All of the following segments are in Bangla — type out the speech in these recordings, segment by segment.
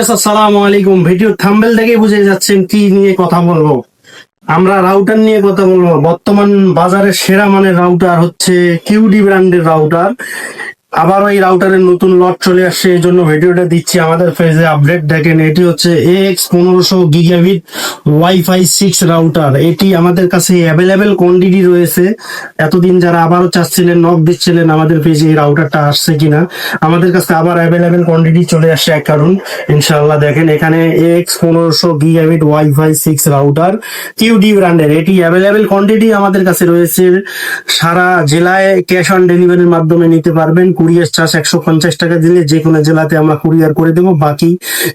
আসসালামু আলাইকুম। ভিডিও থাম্বনেল থেকে বুঝে যাচ্ছেন কি নিয়ে কথা বলবো। আমরা রাউটার নিয়ে কথা বলবো। বর্তমান বাজারে সেরা মানের রাউটার হচ্ছে কিউডি ব্র্যান্ডের রাউটার। আবার ওই রাউটারের নতুন লট চলে আসছে, এই জন্য ভিডিওটা দিচ্ছি। আমাদের পেজে আপডেট দেখেন। এটি হচ্ছে AX1500 গিগাবিট ওয়াইফাই 6 রাউটার। এটি আমাদের কাছে অ্যাভেলেবেল কোয়ান্টিটি রয়েছে। এতদিন যারা আবারও চাচ্ছিলেন, নক দিচ্ছিলেন আমাদের পেজে এই রাউটারটা আসছে কিনা, আমাদের কাছে আবার অ্যাভেলেবেল কোয়ান্টিটি চলে আসছে এক কারণ ইনশাআল্লাহ। দেখেন এখানে AX1500 gigabit wifi 6 router QD ব্র্যান্ডের। এটি অ্যাভেলেবেল কোয়ান্টিটি আমাদের কাছে রয়েছে। সারা জেলায় ক্যাশ অন ডেলিভারির মাধ্যমে নিতে পারবেন। কুরিয়ার চার্জ 150 টাকা দিলে যে কোনো জেলাতে আমরা কুরিয়ার করে দেবো, বাকি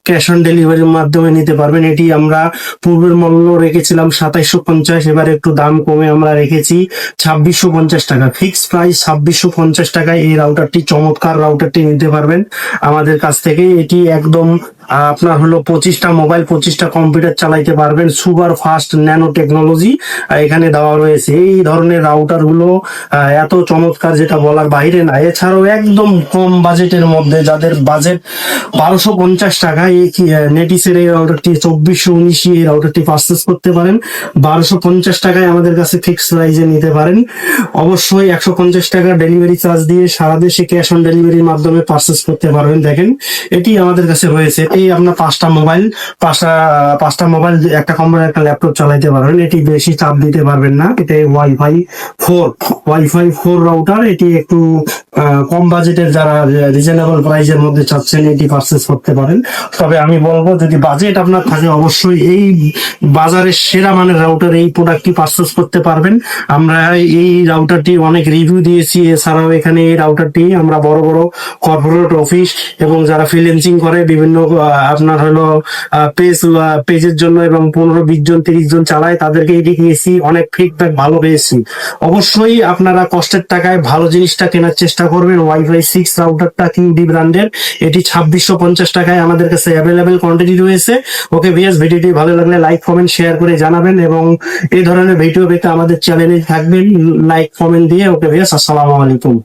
ক্যাশ অন ডেলিভারির মাধ্যমে নিতে পারবেন। এটি আমরা পূর্বের মূল্য রেখেছিলাম 2750, এবার একটু দাম কমে আমরা রেখেছি 2650 টাকা। ফিক্সড প্রাইস 2650 টাকায় এই রাউটারটি, চমৎকার রাউটারটি নিতে পারবেন আমাদের কাছ থেকে। এটি একদম আপনার হলো 25টা মোবাইল 25টা কম্পিউটার চালাইতে পারবেন। সুপার ফাস্ট ন্যানো টেকনোলজি এখানে দেওয়া রয়েছে। এই ধরনের রাউটার গুলো এত চমৎকার যেটা বলার বাইরে না। এছাড়াও একদম কম বাজেটের মধ্যে, যাদের বাজেট 1250 টাকা, এই নেটিসের এই রাউটারটি 2419 এই রাউটারটি পারচেস করতে পারেন। 1250 টাকায় আমাদের কাছে ফিক্সড প্রাইজে নিতে পারেন। অবশ্যই 150 টাকা ডেলিভারি চার্জ দিয়ে সারা দেশে ক্যাশ অন ডেলিভারির মাধ্যমে পারচেস করতে পারবেন। দেখেন এটি আমাদের কাছে রয়েছে। এই আপনার পাঁচটা মোবাইল, একটা কম্পিউটার, একটা ল্যাপটপ চালাইতে পারবেন। এটি বেশি চাপ দিতে পারবেন না। এটা ওয়াইফাই 4 রাউটার। এটি একটু কম বাজেটের, যারা রিজনেবল প্রাইসের মধ্যে চাচ্ছেন এটি পারচেস করতে পারেন। তবে আমি বলবো, যদি বাজেট আপনার থাকে অবশ্যই এই বাজারের সেরা মানের রাউটার, এই প্রোডাক্টটি পারচেস করতে পারবেন। আমরা এই রাউটারটি অনেক রিভিউ দিয়েছি। এছাড়াও এখানে এই রাউটারটি আমরা বড় বড় কর্পোরেট অফিস এবং যারা ফ্রিল্যান্সিং করে বিভিন্ন আপনার হলো পেজের জন্য এবং 15-20 জন 30 জন চালায়, তাদেরকে এটি দিয়েছি, অনেক ফিডব্যাক ভালো পেয়েছি। অবশ্যই আপনারা কষ্টের টাকায় ভালো জিনিসটা কেনার চেষ্টা করবেন। ওয়াইফাই 6 রাউটারটা কিউডি ব্র্যান্ডের, এটি 2650 টাকায় আমাদের কাছে অ্যাভেলেবেল কোয়ান্টিটি রয়েছে। ওকে ভিউয়ার্স, ভিডিওটি ভালো লাগলে লাইক কমেন্ট শেয়ার করে জানাবেন এবং এই ধরনের ভিডিও পেতে আমাদের চ্যানেলে থাকবেন, লাইক কমেন্ট দিয়ে। ওকে ভিউয়ার্স, আসসালামু আলাইকুম।